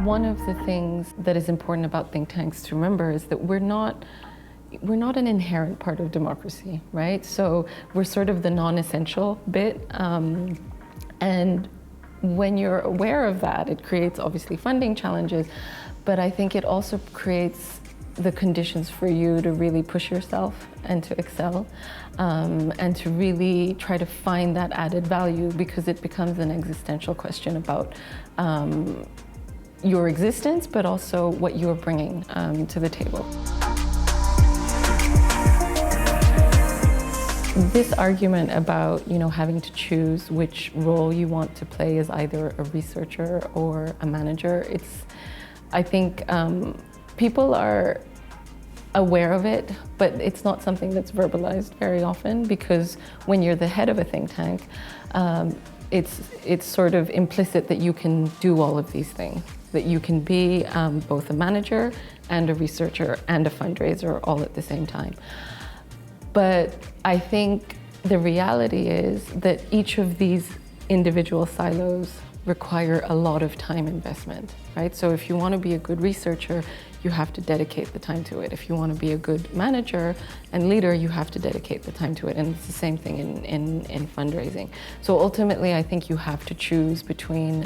One of the things that is important about think tanks to remember is that we're not an inherent part of democracy, right? So we're sort of the non-essential bit. And when you're aware of that, it creates obviously funding challenges, but I think it also creates the conditions for you to really push yourself and to excel, and to really try to find that added value, because it becomes an existential question about your existence, but also what you're bringing to the table. This argument about, having to choose which role you want to play as either a researcher or a manager, I think people are aware of it, but it's not something that's verbalized very often, because when you're the head of a think tank, it's sort of implicit that you can do all of these things, that you can be both a manager and a researcher and a fundraiser all at the same time. But I think the reality is that each of these individual silos require a lot of time investment, right? So if you want to be a good researcher, you have to dedicate the time to it. If you want to be a good manager and leader, you have to dedicate the time to it. And it's the same thing in fundraising. So ultimately, I think you have to choose between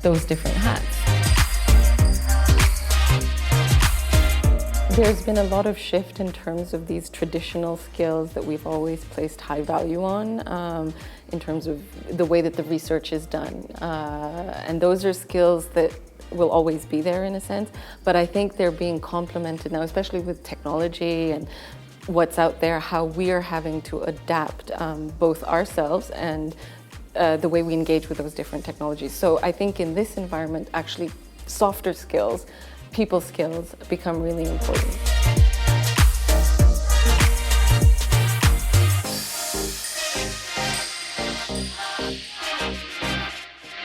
those different hats. There's been a lot of shift in terms of these traditional skills that we've always placed high value on, in terms of the way that the research is done. And those are skills that will always be there in a sense, but I think they're being complemented now, especially with technology and what's out there, how we are having to adapt both ourselves and the way we engage with those different technologies. So I think in this environment, actually, softer skills, people skills become really important.